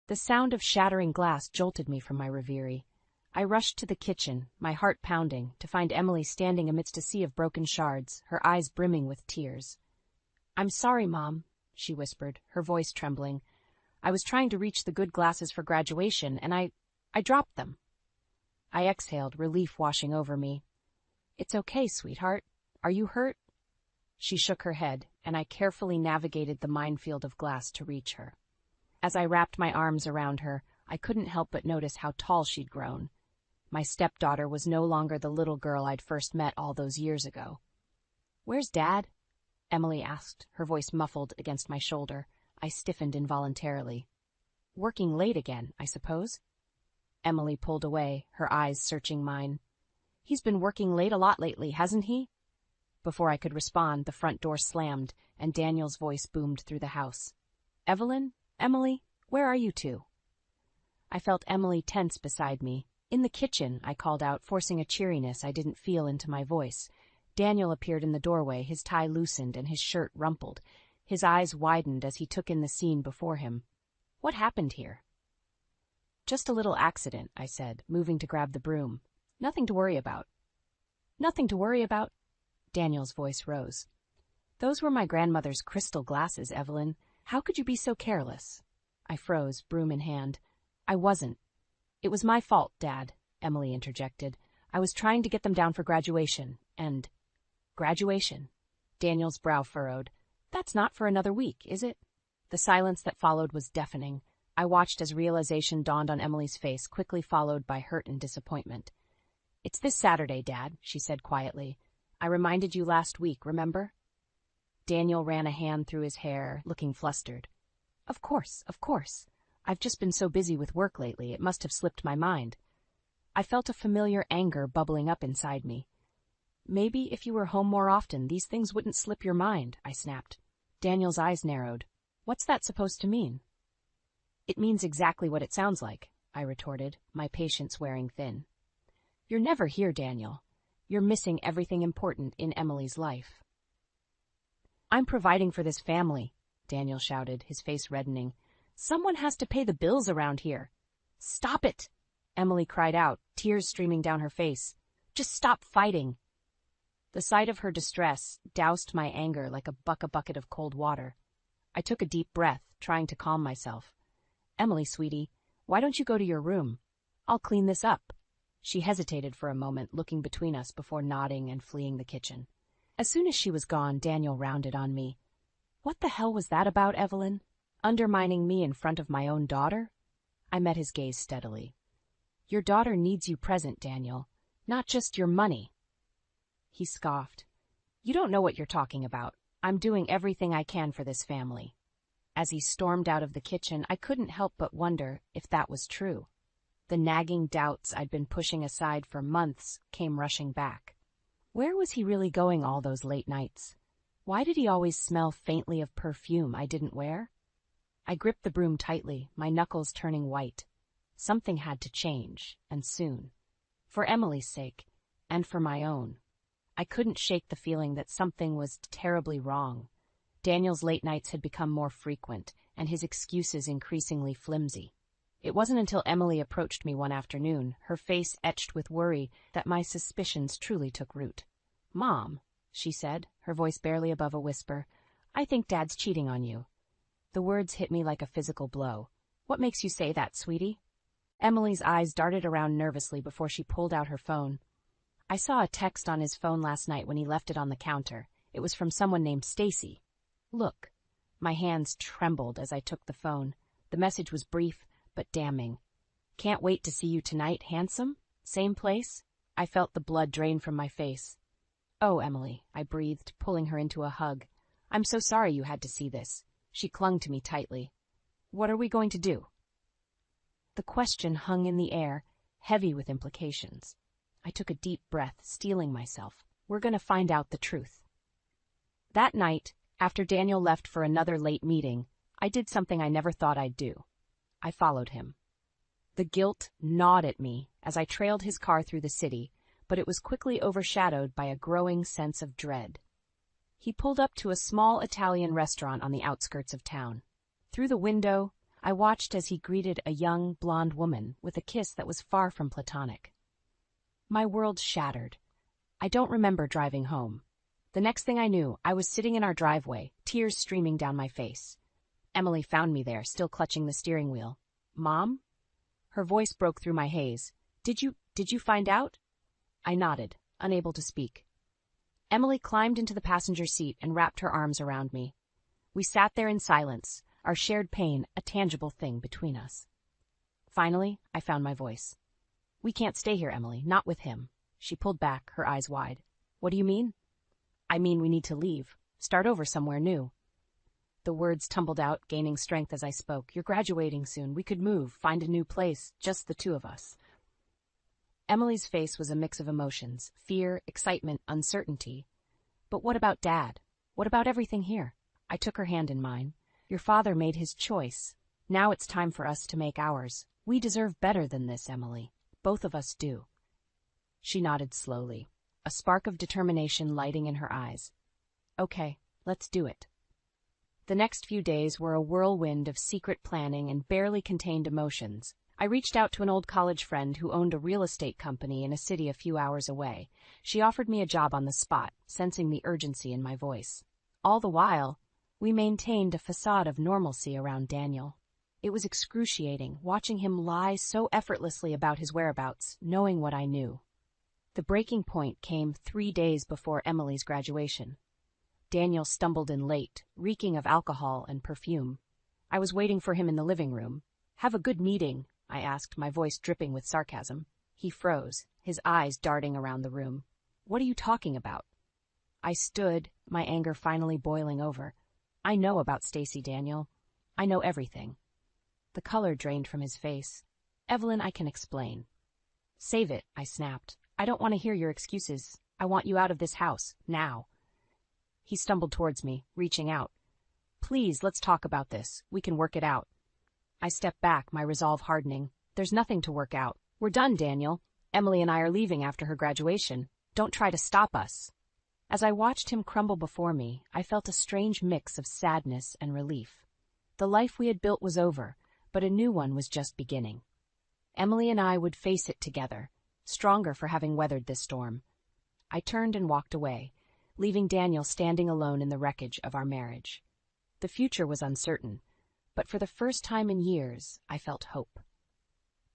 The sound of shattering glass jolted me from my reverie. I rushed to the kitchen, my heart pounding, to find Emily standing amidst a sea of broken shards, her eyes brimming with tears. "I'm sorry, Mom," she whispered, her voice trembling. "I was trying to reach the good glasses for graduation, and I dropped them." I exhaled, relief washing over me. "It's okay, sweetheart. Are you hurt?" She shook her head, and I carefully navigated the minefield of glass to reach her. As I wrapped my arms around her, I couldn't help but notice how tall she'd grown. My stepdaughter was no longer the little girl I'd first met all those years ago. "Where's Dad?" Emily asked, her voice muffled against my shoulder. I stiffened involuntarily. "Working late again, I suppose?" Emily pulled away, her eyes searching mine. "He's been working late a lot lately, hasn't he?" Before I could respond, the front door slammed, and Daniel's voice boomed through the house. "Evelyn? Emily? Where are you two?" I felt Emily tense beside me. "In the kitchen," I called out, forcing a cheeriness I didn't feel into my voice. Daniel appeared in the doorway, his tie loosened and his shirt rumpled. His eyes widened as he took in the scene before him. "What happened here?" "Just a little accident," I said, moving to grab the broom. "Nothing to worry about." "Nothing to worry about?" Daniel's voice rose. "Those were my grandmother's crystal glasses, Evelyn. How could you be so careless?" I froze, broom in hand. "I wasn't. It was my fault, Dad," Emily interjected. "I was trying to get them down for graduation, and—" "Graduation?" Daniel's brow furrowed. "That's not for another week, is it?" The silence that followed was deafening. I watched as realization dawned on Emily's face, quickly followed by hurt and disappointment. "It's this Saturday, Dad," she said quietly. "I reminded you last week, remember?" Daniel ran a hand through his hair, looking flustered. Of course. I've just been so busy with work lately, it must have slipped my mind." I felt a familiar anger bubbling up inside me. "Maybe if you were home more often, these things wouldn't slip your mind," I snapped. Daniel's eyes narrowed. "What's that supposed to mean?" "It means exactly what it sounds like," I retorted, my patience wearing thin. "You're never here, Daniel. You're missing everything important in Emily's life." "I'm providing for this family," Daniel shouted, his face reddening. "Someone has to pay the bills around here." "Stop it!" Emily cried out, tears streaming down her face. "Just stop fighting." The sight of her distress doused my anger like a bucket of cold water. I took a deep breath, trying to calm myself. "Emily, sweetie, why don't you go to your room? I'll clean this up." She hesitated for a moment, looking between us before nodding and fleeing the kitchen. As soon as she was gone, Daniel rounded on me. "What the hell was that about, Evelyn? Undermining me in front of my own daughter?" I met his gaze steadily. "Your daughter needs you present, Daniel, not just your money." He scoffed. "You don't know what you're talking about. I'm doing everything I can for this family." As he stormed out of the kitchen, I couldn't help but wonder if that was true. The nagging doubts I'd been pushing aside for months came rushing back. Where was he really going all those late nights? Why did he always smell faintly of perfume I didn't wear? I gripped the broom tightly, my knuckles turning white. Something had to change, and soon. For Emily's sake, and for my own. I couldn't shake the feeling that something was terribly wrong. Daniel's late nights had become more frequent, and his excuses increasingly flimsy. It wasn't until Emily approached me one afternoon, her face etched with worry, that my suspicions truly took root. "Mom," she said, her voice barely above a whisper, "I think Dad's cheating on you." The words hit me like a physical blow. "What makes you say that, sweetie?" Emily's eyes darted around nervously before she pulled out her phone. "I saw a text on his phone last night when he left it on the counter. It was from someone named Stacy. Look." My hands trembled as I took the phone. The message was brief, but damning. "Can't wait to see you tonight, handsome? Same place?" I felt the blood drain from my face. "Oh, Emily," I breathed, pulling her into a hug. "I'm so sorry you had to see this." She clung to me tightly. "What are we going to do?" The question hung in the air, heavy with implications. I took a deep breath, steeling myself. "We're going to find out the truth." That night, after Daniel left for another late meeting, I did something I never thought I'd do. I followed him. The guilt gnawed at me as I trailed his car through the city, but it was quickly overshadowed by a growing sense of dread. He pulled up to a small Italian restaurant on the outskirts of town. Through the window, I watched as he greeted a young, blonde woman with a kiss that was far from platonic. My world shattered. I don't remember driving home. The next thing I knew, I was sitting in our driveway, tears streaming down my face. Emily found me there, still clutching the steering wheel. "Mom?" Her voice broke through my haze. Did you find out?" I nodded, unable to speak. Emily climbed into the passenger seat and wrapped her arms around me. We sat there in silence, our shared pain a tangible thing between us. Finally, I found my voice. "We can't stay here, Emily, not with him." She pulled back, her eyes wide. "What do you mean?" "I mean we need to leave, start over somewhere new." The words tumbled out, gaining strength as I spoke. "You're graduating soon. We could move, find a new place, just the two of us." Emily's face was a mix of emotions, fear, excitement, uncertainty. "But what about Dad? What about everything here?" I took her hand in mine. "Your father made his choice. Now it's time for us to make ours. We deserve better than this, Emily. Both of us do." She nodded slowly, a spark of determination lighting in her eyes. "Okay, let's do it." The next few days were a whirlwind of secret planning and barely contained emotions. I reached out to an old college friend who owned a real estate company in a city a few hours away. She offered me a job on the spot, sensing the urgency in my voice. All the while, we maintained a facade of normalcy around Daniel. It was excruciating, watching him lie so effortlessly about his whereabouts, knowing what I knew. The breaking point came 3 days before Emily's graduation. Daniel stumbled in late, reeking of alcohol and perfume. I was waiting for him in the living room. "Have a good meeting?" I asked, my voice dripping with sarcasm. He froze, his eyes darting around the room. "What are you talking about?" I stood, my anger finally boiling over. "I know about Stacy, Daniel. I know everything." The color drained from his face. "Evelyn, I can explain." "Save it," I snapped. "I don't want to hear your excuses. I want you out of this house, now." He stumbled towards me, reaching out. "Please, let's talk about this. We can work it out." I stepped back, my resolve hardening. "There's nothing to work out. We're done, Daniel. Emily and I are leaving after her graduation. Don't try to stop us." As I watched him crumble before me, I felt a strange mix of sadness and relief. The life we had built was over, but a new one was just beginning. Emily and I would face it together, stronger for having weathered this storm. I turned and walked away, leaving Daniel standing alone in the wreckage of our marriage. The future was uncertain, but for the first time in years, I felt hope.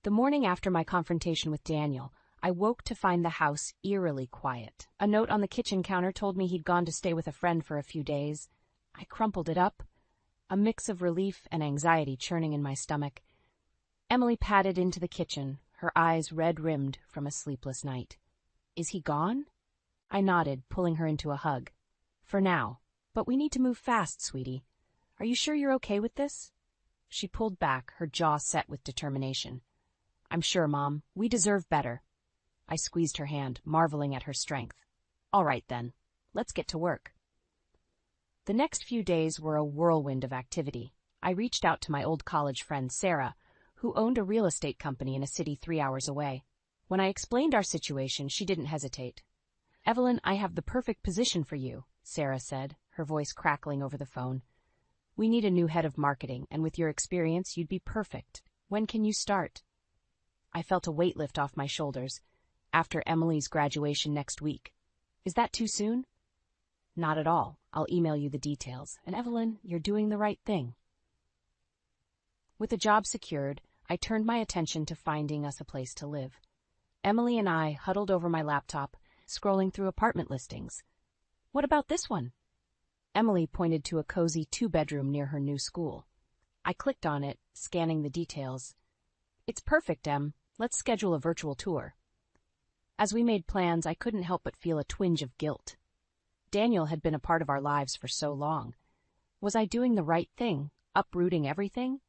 The morning after my confrontation with Daniel, I woke to find the house eerily quiet. A note on the kitchen counter told me he'd gone to stay with a friend for a few days. I crumpled it up, a mix of relief and anxiety churning in my stomach. Emily padded into the kitchen, her eyes red-rimmed from a sleepless night. "Is he gone?" I nodded, pulling her into a hug. "For now. But we need to move fast, sweetie. Are you sure you're okay with this?" She pulled back, her jaw set with determination. "I'm sure, Mom. We deserve better." I squeezed her hand, marveling at her strength. "All right, then. Let's get to work." The next few days were a whirlwind of activity. I reached out to my old college friend, Sarah, who owned a real estate company in a city 3 hours away. When I explained our situation, she didn't hesitate. "Evelyn, I have the perfect position for you," Sarah said, her voice crackling over the phone. "We need a new head of marketing, and with your experience, you'd be perfect. When can you start?" I felt a weight lift off my shoulders. "After Emily's graduation next week." "Is that too soon?" "Not at all. I'll email you the details. And Evelyn, you're doing the right thing." With the job secured, I turned my attention to finding us a place to live. Emily and I huddled over my laptop, scrolling through apartment listings. "What about this one?" Emily pointed to a cozy 2-bedroom near her new school. I clicked on it, scanning the details. "It's perfect, Em. Let's schedule a virtual tour." As we made plans, I couldn't help but feel a twinge of guilt. Daniel had been a part of our lives for so long. Was I doing the right thing, uprooting everything?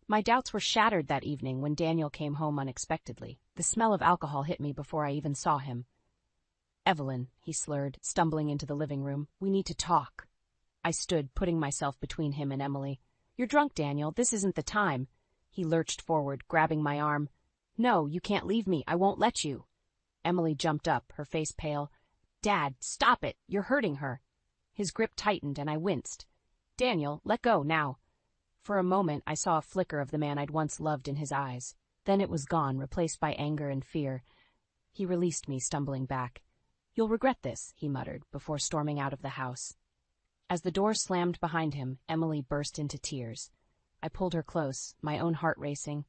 My doubts were shattered that evening when Daniel came home unexpectedly. The smell of alcohol hit me before I even saw him. "Evelyn," he slurred, stumbling into the living room, "we need to talk." I stood, putting myself between him and Emily. "You're drunk, Daniel. This isn't the time." He lurched forward, grabbing my arm. "No, you can't leave me. I won't let you." Emily jumped up, her face pale. "Dad, stop it. You're hurting her." His grip tightened, and I winced. "Daniel, let go, now." For a moment, I saw a flicker of the man I'd once loved in his eyes. Then it was gone, replaced by anger and fear. He released me, stumbling back. "You'll regret this," he muttered, before storming out of the house. As the door slammed behind him, Emily burst into tears. I pulled her close, my own heart racing.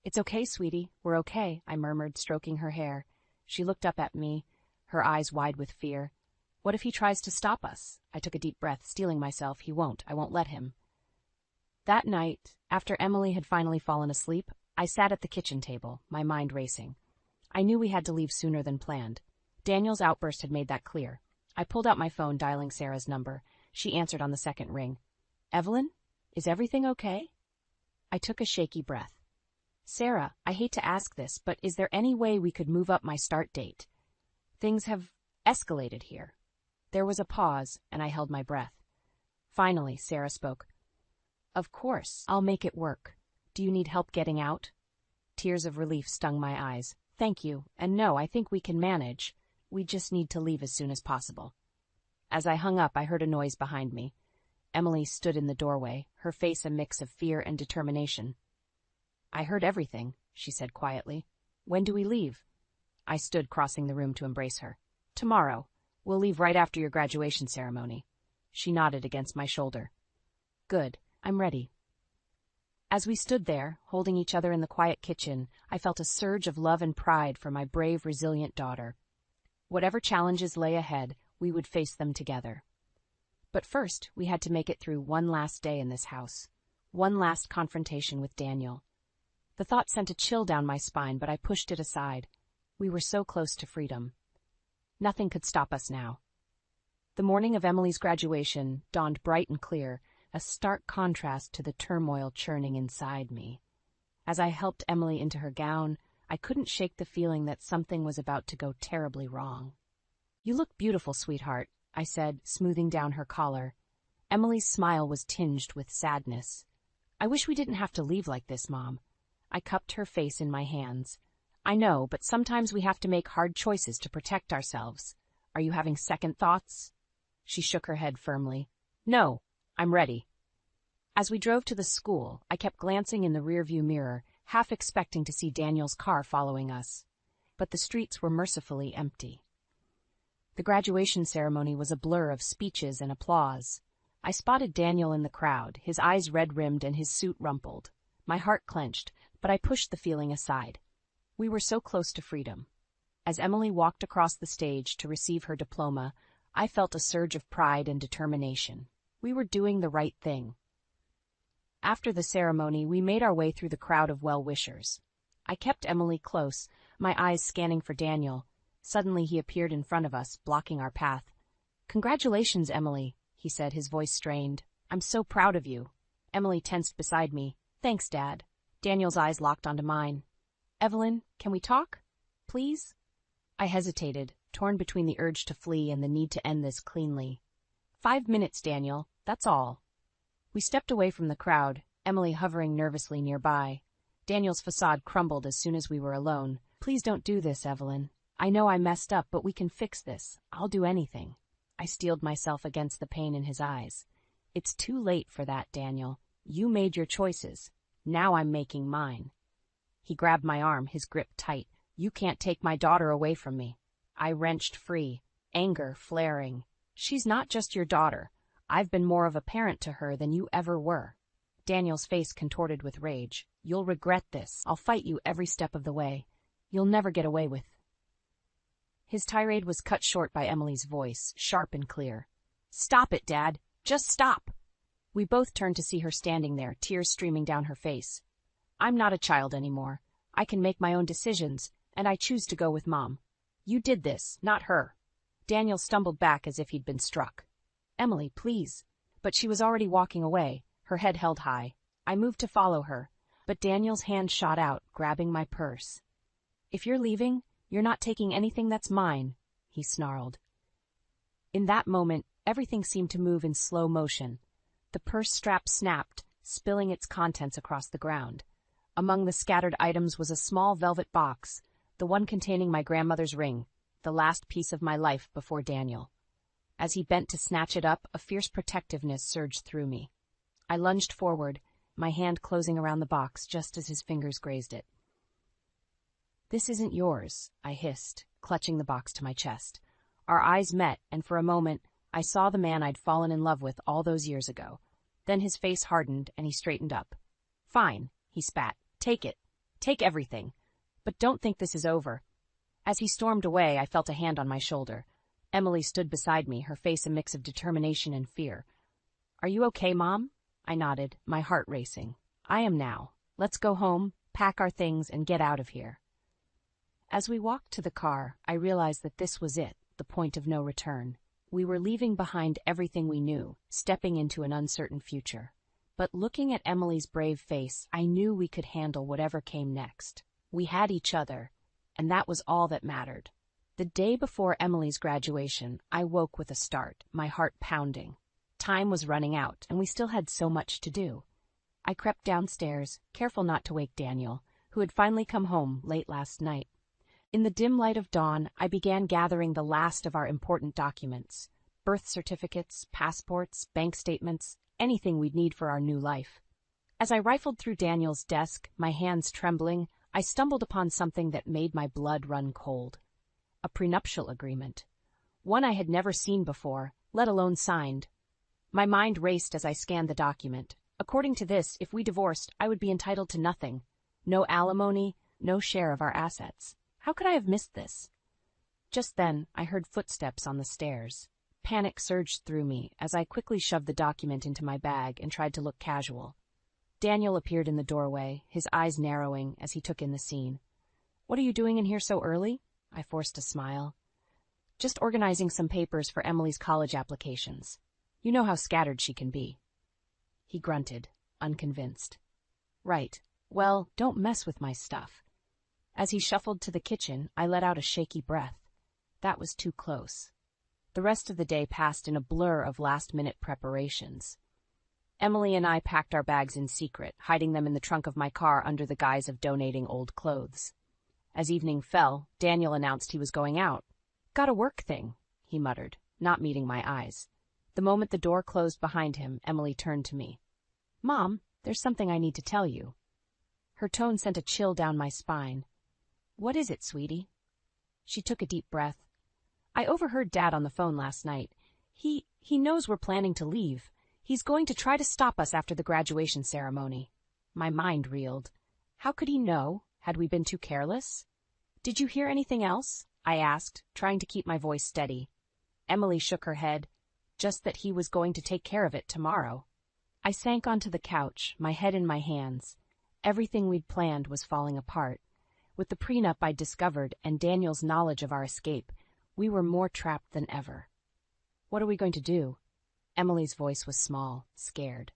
"It's okay, sweetie, we're okay," I murmured, stroking her hair. She looked up at me, her eyes wide with fear. "What if he tries to stop us?" I took a deep breath, steeling myself. "He won't. I won't let him." That night, after Emily had finally fallen asleep, I sat at the kitchen table, my mind racing. I knew we had to leave sooner than planned. Daniel's outburst had made that clear. I pulled out my phone, dialing Sarah's number. She answered on the second ring. "Evelyn? Is everything okay?" I took a shaky breath. "Sarah, I hate to ask this, but is there any way we could move up my start date? Things have escalated here." There was a pause, and I held my breath. Finally, Sarah spoke. "Of course, I'll make it work. Do you need help getting out?" Tears of relief stung my eyes. "Thank you, and no, I think we can manage. We just need to leave as soon as possible." As I hung up, I heard a noise behind me. Emily stood in the doorway, her face a mix of fear and determination. "I heard everything," she said quietly. "When do we leave?" I stood, crossing the room to embrace her. "Tomorrow. We'll leave right after your graduation ceremony." She nodded against my shoulder. "Good. I'm ready." As we stood there, holding each other in the quiet kitchen, I felt a surge of love and pride for my brave, resilient daughter. Whatever challenges lay ahead, we would face them together. But first, we had to make it through one last day in this house. One last confrontation with Daniel. The thought sent a chill down my spine, but I pushed it aside. We were so close to freedom. Nothing could stop us now. The morning of Emily's graduation dawned bright and clear, a stark contrast to the turmoil churning inside me. As I helped Emily into her gown, I couldn't shake the feeling that something was about to go terribly wrong. "You look beautiful, sweetheart," I said, smoothing down her collar. Emily's smile was tinged with sadness. "I wish we didn't have to leave like this, Mom." I cupped her face in my hands. "I know, but sometimes we have to make hard choices to protect ourselves. Are you having second thoughts?" She shook her head firmly. "No, I'm ready." As we drove to the school, I kept glancing in the rearview mirror, half expecting to see Daniel's car following us. But the streets were mercifully empty. The graduation ceremony was a blur of speeches and applause. I spotted Daniel in the crowd, his eyes red-rimmed and his suit rumpled. My heart clenched, but I pushed the feeling aside. We were so close to freedom. As Emily walked across the stage to receive her diploma, I felt a surge of pride and determination. We were doing the right thing. After the ceremony, we made our way through the crowd of well-wishers. I kept Emily close, my eyes scanning for Daniel. Suddenly he appeared in front of us, blocking our path. "Congratulations, Emily," he said, his voice strained. "I'm so proud of you." Emily tensed beside me. "Thanks, Dad." Daniel's eyes locked onto mine. "Evelyn, can we talk? Please?" I hesitated, torn between the urge to flee and the need to end this cleanly. 5 minutes, Daniel. That's all." We stepped away from the crowd, Emily hovering nervously nearby. Daniel's facade crumbled as soon as we were alone. "Please don't do this, Evelyn. I know I messed up, but we can fix this. I'll do anything." I steeled myself against the pain in his eyes. "It's too late for that, Daniel. You made your choices. Now I'm making mine." He grabbed my arm, his grip tight. "You can't take my daughter away from me." I wrenched free, anger flaring. "She's not just your daughter. I've been more of a parent to her than you ever were." Daniel's face contorted with rage. "You'll regret this. I'll fight you every step of the way. You'll never get away with." His tirade was cut short by Emily's voice, sharp and clear. "Stop it, Dad. Just stop." We both turned to see her standing there, tears streaming down her face. "I'm not a child anymore. I can make my own decisions, and I choose to go with Mom. You did this, not her." Daniel stumbled back as if he'd been struck. "Emily, please." But she was already walking away, her head held high. I moved to follow her, but Daniel's hand shot out, grabbing my purse. "If you're leaving, you're not taking anything that's mine," he snarled. In that moment, everything seemed to move in slow motion. The purse strap snapped, spilling its contents across the ground. Among the scattered items was a small velvet box, the one containing my grandmother's ring, the last piece of my life before Daniel. As he bent to snatch it up, a fierce protectiveness surged through me. I lunged forward, my hand closing around the box just as his fingers grazed it. "This isn't yours," I hissed, clutching the box to my chest. Our eyes met, and for a moment, I saw the man I'd fallen in love with all those years ago. Then his face hardened, and he straightened up. "Fine," he spat. "Take it. Take everything. But don't think this is over." As he stormed away, I felt a hand on my shoulder. Emily stood beside me, her face a mix of determination and fear. "Are you okay, Mom?" I nodded, my heart racing. "I am now. Let's go home, pack our things, and get out of here." As we walked to the car, I realized that this was it, the point of no return. We were leaving behind everything we knew, stepping into an uncertain future. But looking at Emily's brave face, I knew we could handle whatever came next. We had each other, and that was all that mattered. The day before Emily's graduation, I woke with a start, my heart pounding. Time was running out, and we still had so much to do. I crept downstairs, careful not to wake Daniel, who had finally come home late last night. In the dim light of dawn, I began gathering the last of our important documents: birth certificates, passports, bank statements, anything we'd need for our new life. As I rifled through Daniel's desk, my hands trembling, I stumbled upon something that made my blood run cold. A prenuptial agreement. One I had never seen before, let alone signed. My mind raced as I scanned the document. According to this, if we divorced, I would be entitled to nothing. No alimony, no share of our assets. How could I have missed this? Just then, I heard footsteps on the stairs. Panic surged through me as I quickly shoved the document into my bag and tried to look casual. Daniel appeared in the doorway, his eyes narrowing as he took in the scene. "What are you doing in here so early?" I forced a smile. "Just organizing some papers for Emily's college applications. You know how scattered she can be." He grunted, unconvinced. "Right. Well, don't mess with my stuff." As he shuffled to the kitchen, I let out a shaky breath. That was too close. The rest of the day passed in a blur of last-minute preparations. Emily and I packed our bags in secret, hiding them in the trunk of my car under the guise of donating old clothes. As evening fell, Daniel announced he was going out. "Got a work thing," he muttered, not meeting my eyes. The moment the door closed behind him, Emily turned to me. "Mom, there's something I need to tell you." Her tone sent a chill down my spine. "What is it, sweetie?" She took a deep breath. "I overheard Dad on the phone last night. He knows we're planning to leave. He's going to try to stop us after the graduation ceremony." My mind reeled. How could he know? Had we been too careless? "Did you hear anything else?" I asked, trying to keep my voice steady. Emily shook her head. "Just that he was going to take care of it tomorrow." I sank onto the couch, my head in my hands. Everything we'd planned was falling apart. With the prenup I'd discovered and Daniel's knowledge of our escape, we were more trapped than ever. "What are we going to do?" Emily's voice was small, scared.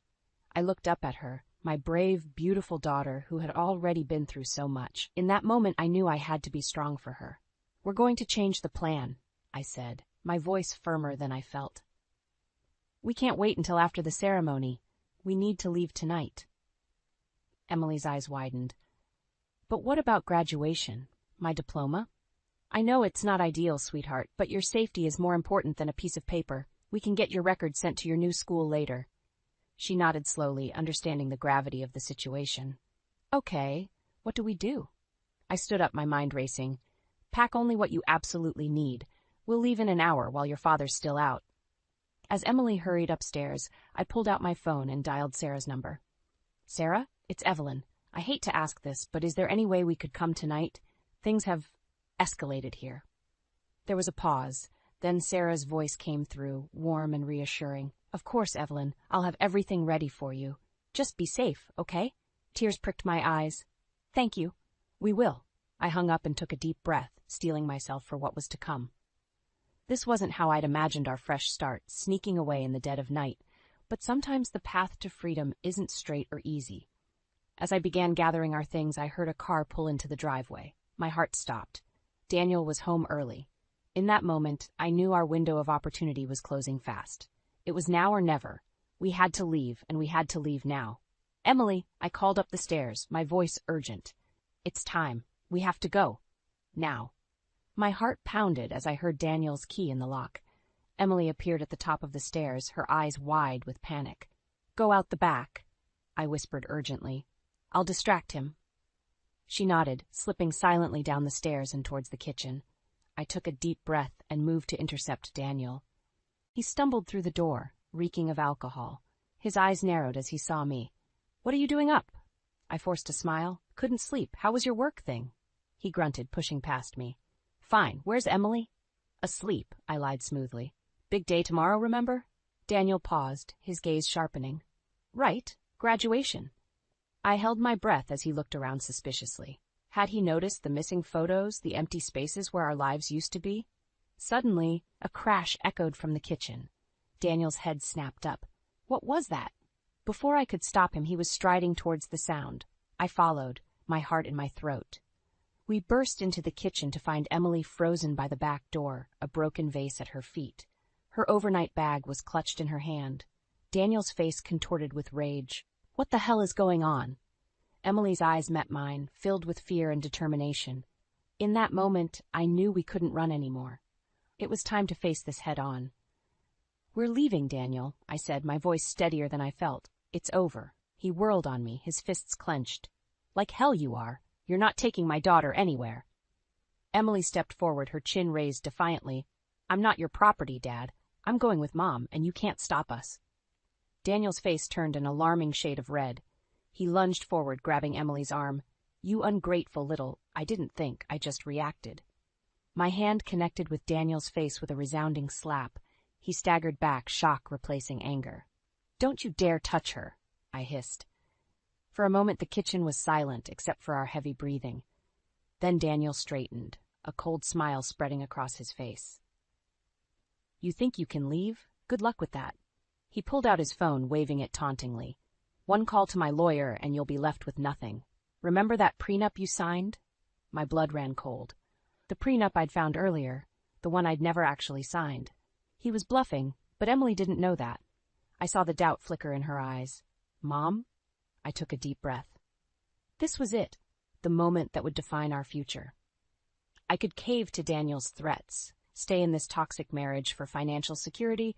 I looked up at her, my brave, beautiful daughter who had already been through so much. In that moment, I knew I had to be strong for her. "We're going to change the plan," I said, my voice firmer than I felt. "We can't wait until after the ceremony. We need to leave tonight." Emily's eyes widened. "But what about graduation? My diploma?" "I know it's not ideal, sweetheart, but your safety is more important than a piece of paper. We can get your record sent to your new school later." She nodded slowly, understanding the gravity of the situation. "Okay, what do we do?" I stood up, my mind racing. "Pack only what you absolutely need. We'll leave in an hour while your father's still out." As Emily hurried upstairs, I pulled out my phone and dialed Sarah's number. "Sarah, it's Evelyn. I hate to ask this, but is there any way we could come tonight? Things have escalated here." There was a pause. Then Sarah's voice came through, warm and reassuring. "Of course, Evelyn. I'll have everything ready for you. Just be safe, okay?" Tears pricked my eyes. "Thank you. We will." I hung up and took a deep breath, steeling myself for what was to come. This wasn't how I'd imagined our fresh start, sneaking away in the dead of night. But sometimes the path to freedom isn't straight or easy. As I began gathering our things, I heard a car pull into the driveway. My heart stopped. Daniel was home early. In that moment, I knew our window of opportunity was closing fast. It was now or never. We had to leave, and we had to leave now. "Emily," I called up the stairs, my voice urgent. "It's time. We have to go. Now." My heart pounded as I heard Daniel's key in the lock. Emily appeared at the top of the stairs, her eyes wide with panic. "Go out the back." I whispered urgently. I'll distract him. She nodded, slipping silently down the stairs and towards the kitchen. I took a deep breath and moved to intercept Daniel. He stumbled through the door, reeking of alcohol. His eyes narrowed as he saw me. What are you doing up? I forced a smile. Couldn't sleep. How was your work thing? He grunted, pushing past me. Fine. Where's Emily? Asleep, I lied smoothly. Big day tomorrow, remember? Daniel paused, his gaze sharpening. Right. Graduation. I held my breath as he looked around suspiciously. Had he noticed the missing photos, the empty spaces where our lives used to be? Suddenly, a crash echoed from the kitchen. Daniel's head snapped up. What was that? Before I could stop him, he was striding towards the sound. I followed, my heart in my throat. We burst into the kitchen to find Emily frozen by the back door, a broken vase at her feet. Her overnight bag was clutched in her hand. Daniel's face contorted with rage. What the hell is going on? Emily's eyes met mine, filled with fear and determination. In that moment, I knew we couldn't run anymore. It was time to face this head on. We're leaving, Daniel, I said, my voice steadier than I felt. It's over. He whirled on me, his fists clenched. Like hell you are. You're not taking my daughter anywhere. Emily stepped forward, her chin raised defiantly. I'm not your property, Dad. I'm going with Mom, and you can't stop us. Daniel's face turned an alarming shade of red. He lunged forward, grabbing Emily's arm. You ungrateful little... I didn't think, I just reacted. My hand connected with Daniel's face with a resounding slap. He staggered back, shock replacing anger. Don't you dare touch her, I hissed. For a moment the kitchen was silent, except for our heavy breathing. Then Daniel straightened, a cold smile spreading across his face. You think you can leave? Good luck with that. He pulled out his phone, waving it tauntingly. One call to my lawyer and you'll be left with nothing. Remember that prenup you signed? My blood ran cold. The prenup I'd found earlier, the one I'd never actually signed. He was bluffing, but Emily didn't know that. I saw the doubt flicker in her eyes. Mom? I took a deep breath. This was it, the moment that would define our future. I could cave to Daniel's threats, stay in this toxic marriage for financial security,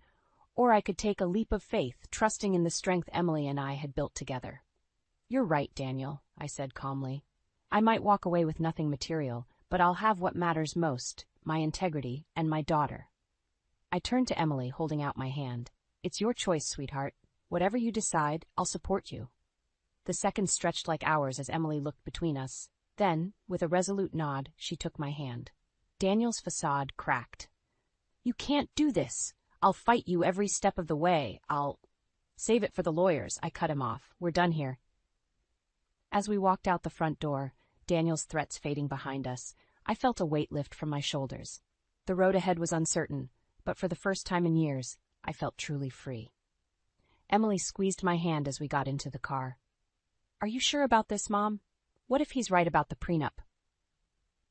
or I could take a leap of faith, trusting in the strength Emily and I had built together. You're right, Daniel, I said calmly. I might walk away with nothing material, but I'll have what matters most, my integrity and my daughter. I turned to Emily, holding out my hand. It's your choice, sweetheart. Whatever you decide, I'll support you. The seconds stretched like hours as Emily looked between us. Then, with a resolute nod, she took my hand. Daniel's facade cracked. You can't do this. I'll fight you every step of the way. Save it for the lawyers, I cut him off. We're done here. As we walked out the front door, Daniel's threats fading behind us, I felt a weight lift from my shoulders. The road ahead was uncertain, but for the first time in years, I felt truly free. Emily squeezed my hand as we got into the car. Are you sure about this, Mom? What if he's right about the prenup?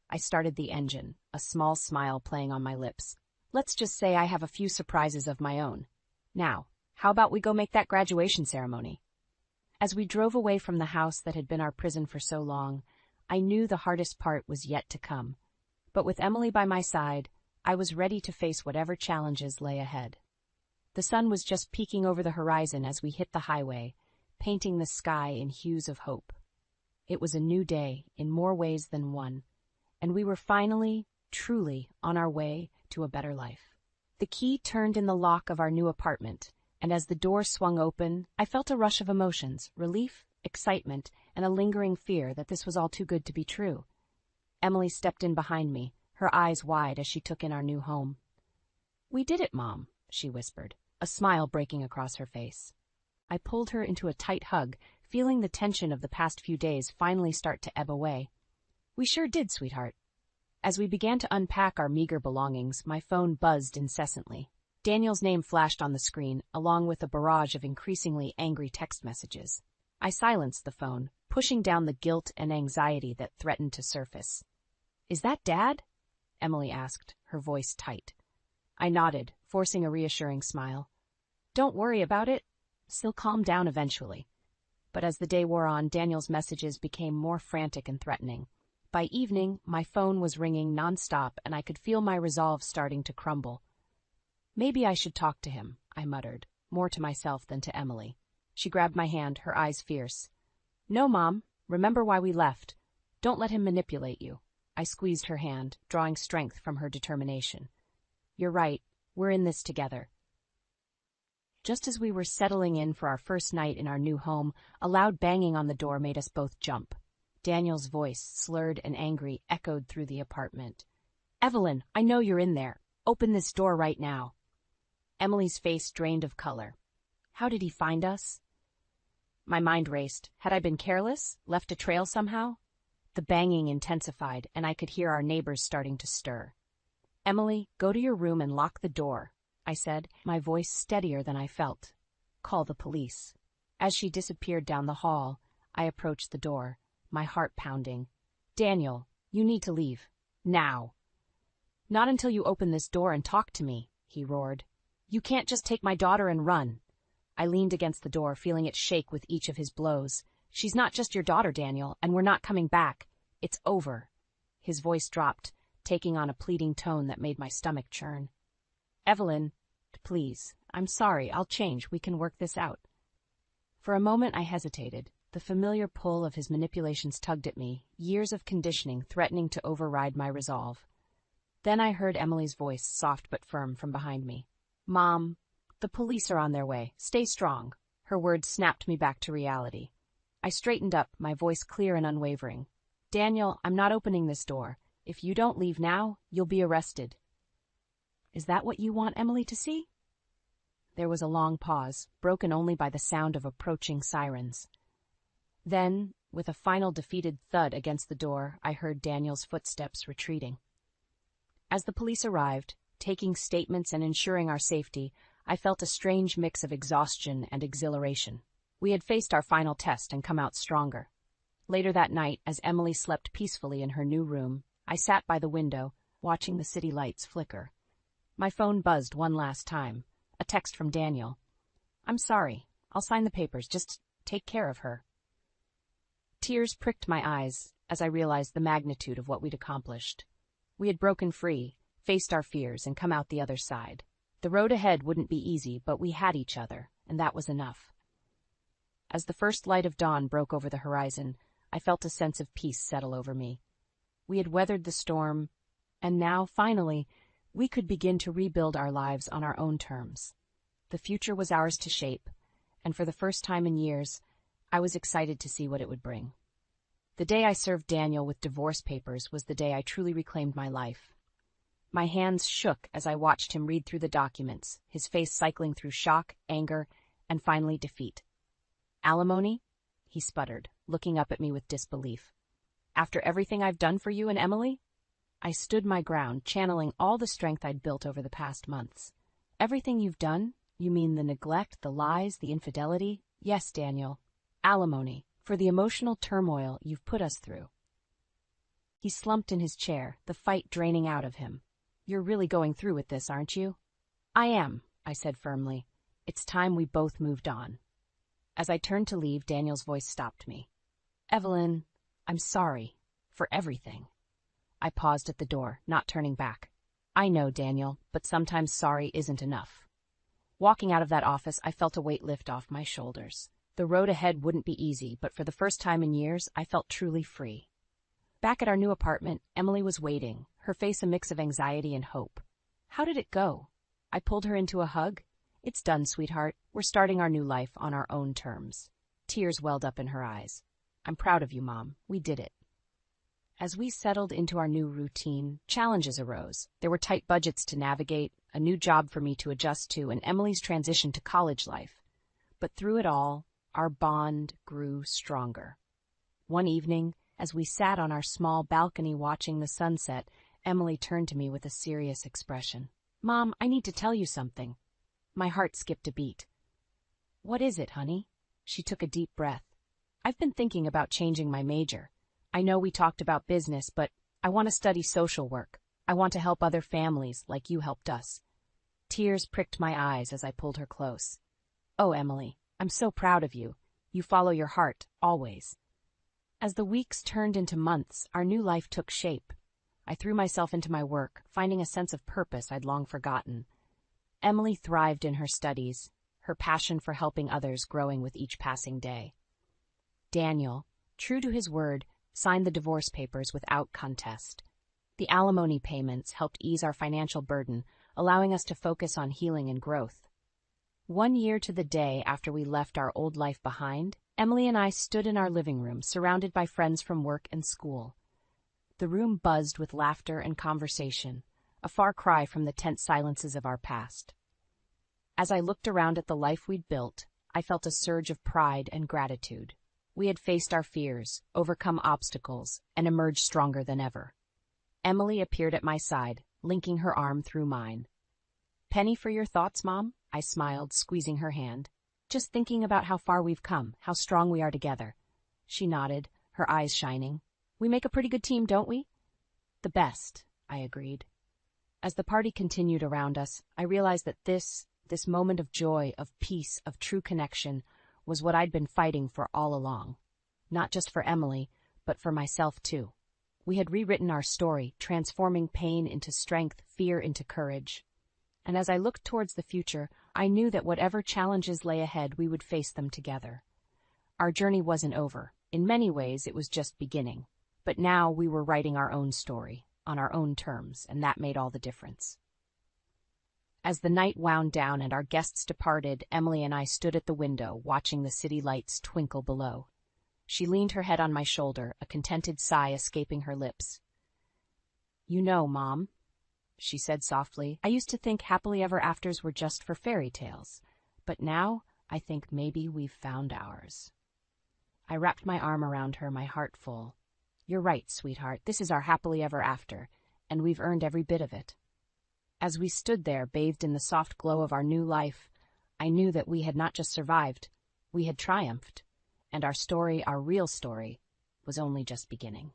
I started the engine, a small smile playing on my lips. Let's just say I have a few surprises of my own. Now, how about we go make that graduation ceremony? As we drove away from the house that had been our prison for so long, I knew the hardest part was yet to come. But with Emily by my side, I was ready to face whatever challenges lay ahead. The sun was just peeking over the horizon as we hit the highway, painting the sky in hues of hope. It was a new day in more ways than one, and we were finally, truly, on our way to a better life. The key turned in the lock of our new apartment, and as the door swung open, I felt a rush of emotions, relief, excitement, and a lingering fear that this was all too good to be true. Emily stepped in behind me, her eyes wide as she took in our new home. We did it, Mom, she whispered, a smile breaking across her face. I pulled her into a tight hug, feeling the tension of the past few days finally start to ebb away. We sure did, sweetheart. As we began to unpack our meager belongings, my phone buzzed incessantly. Daniel's name flashed on the screen, along with a barrage of increasingly angry text messages. I silenced the phone, pushing down the guilt and anxiety that threatened to surface. Is that Dad? Emily asked, her voice tight. I nodded, forcing a reassuring smile. Don't worry about it. He'll calm down eventually. But as the day wore on, Daniel's messages became more frantic and threatening. By evening, my phone was ringing nonstop, and I could feel my resolve starting to crumble. Maybe I should talk to him, I muttered, more to myself than to Emily. She grabbed my hand, her eyes fierce. No, Mom. Remember why we left. Don't let him manipulate you. I squeezed her hand, drawing strength from her determination. You're right. We're in this together. Just as we were settling in for our first night in our new home, a loud banging on the door made us both jump. Daniel's voice, slurred and angry, echoed through the apartment. Evelyn, I know you're in there. Open this door right now. Emily's face drained of color. How did he find us? My mind raced. Had I been careless? Left a trail somehow? The banging intensified, and I could hear our neighbors starting to stir. Emily, go to your room and lock the door, I said, my voice steadier than I felt. Call the police. As she disappeared down the hall, I approached the door, my heart pounding. Daniel, you need to leave. Now. Not until you open this door and talk to me, he roared. You can't just take my daughter and run. I leaned against the door, feeling it shake with each of his blows. She's not just your daughter, Daniel, and we're not coming back. It's over. His voice dropped, taking on a pleading tone that made my stomach churn. Evelyn, please, I'm sorry, I'll change, we can work this out. For a moment I hesitated. The familiar pull of his manipulations tugged at me, years of conditioning threatening to override my resolve. Then I heard Emily's voice, soft but firm, from behind me. Mom, the police are on their way. Stay strong. Her words snapped me back to reality. I straightened up, my voice clear and unwavering. Daniel, I'm not opening this door. If you don't leave now, you'll be arrested. Is that what you want Emily to see? There was a long pause, broken only by the sound of approaching sirens. Then, with a final defeated thud against the door, I heard Daniel's footsteps retreating. As the police arrived, taking statements and ensuring our safety, I felt a strange mix of exhaustion and exhilaration. We had faced our final test and come out stronger. Later that night, as Emily slept peacefully in her new room, I sat by the window, watching the city lights flicker. My phone buzzed one last time, a text from Daniel. I'm sorry, I'll sign the papers, just take care of her. Tears pricked my eyes as I realized the magnitude of what we'd accomplished. We had broken free, faced our fears, and come out the other side. The road ahead wouldn't be easy, but we had each other, and that was enough. As the first light of dawn broke over the horizon, I felt a sense of peace settle over me. We had weathered the storm, and now, finally, we could begin to rebuild our lives on our own terms. The future was ours to shape, and for the first time in years, I was excited to see what it would bring. The day I served Daniel with divorce papers was the day I truly reclaimed my life. My hands shook as I watched him read through the documents, his face cycling through shock, anger, and finally defeat. Alimony? He sputtered, looking up at me with disbelief. After everything I've done for you and Emily? I stood my ground, channeling all the strength I'd built over the past months. Everything you've done? You mean the neglect, the lies, the infidelity? Yes, Daniel. Alimony, for the emotional turmoil you've put us through. He slumped in his chair, the fight draining out of him. You're really going through with this, aren't you? I am, I said firmly. It's time we both moved on. As I turned to leave, Daniel's voice stopped me. Evelyn, I'm sorry. For everything. I paused at the door, not turning back. I know, Daniel, but sometimes sorry isn't enough. Walking out of that office, I felt a weight lift off my shoulders. The road ahead wouldn't be easy, but for the first time in years, I felt truly free. Back at our new apartment, Emily was waiting, her face a mix of anxiety and hope. How did it go? I pulled her into a hug. It's done, sweetheart. We're starting our new life on our own terms. Tears welled up in her eyes. I'm proud of you, Mom. We did it. As we settled into our new routine, challenges arose. There were tight budgets to navigate, a new job for me to adjust to, and Emily's transition to college life. But through it all, our bond grew stronger. One evening, as we sat on our small balcony watching the sunset, Emily turned to me with a serious expression. Mom, I need to tell you something. My heart skipped a beat. What is it, honey? She took a deep breath. I've been thinking about changing my major. I know we talked about business, but I want to study social work. I want to help other families like you helped us. Tears pricked my eyes as I pulled her close. Oh, Emily, I'm so proud of you. You follow your heart, always. As the weeks turned into months, our new life took shape. I threw myself into my work, finding a sense of purpose I'd long forgotten. Emily thrived in her studies. her passion for helping others growing with each passing day. Daniel, true to his word, signed the divorce papers without contest. The alimony payments helped ease our financial burden, allowing us to focus on healing and growth. 1 year to the day after we left our old life behind, Emily and I stood in our living room, surrounded by friends from work and school. The room buzzed with laughter and conversation, a far cry from the tense silences of our past. As I looked around at the life we'd built, I felt a surge of pride and gratitude. We had faced our fears, overcome obstacles, and emerged stronger than ever. Emily appeared at my side, linking her arm through mine. "Penny for your thoughts, Mom?" I smiled, squeezing her hand. "Just thinking about how far we've come, how strong we are together." She nodded, her eyes shining. "We make a pretty good team, don't we?" "The best," I agreed. As the party continued around us, I realized that this moment of joy, of peace, of true connection, was what I'd been fighting for all along. Not just for Emily, but for myself too. We had rewritten our story, transforming pain into strength, fear into courage. And as I looked towards the future, I knew that whatever challenges lay ahead, we would face them together. Our journey wasn't over. In many ways, it was just beginning. But now we were writing our own story, on our own terms, and that made all the difference. As the night wound down and our guests departed, Emily and I stood at the window, watching the city lights twinkle below. She leaned her head on my shoulder, a contented sigh escaping her lips. "You know, Mom," she said softly, "I used to think happily ever afters were just for fairy tales, but now I think maybe we've found ours." I wrapped my arm around her, my heart full. "You're right, sweetheart, this is our happily ever after, and we've earned every bit of it." As we stood there, bathed in the soft glow of our new life, I knew that we had not just survived, we had triumphed, and our story, our real story, was only just beginning.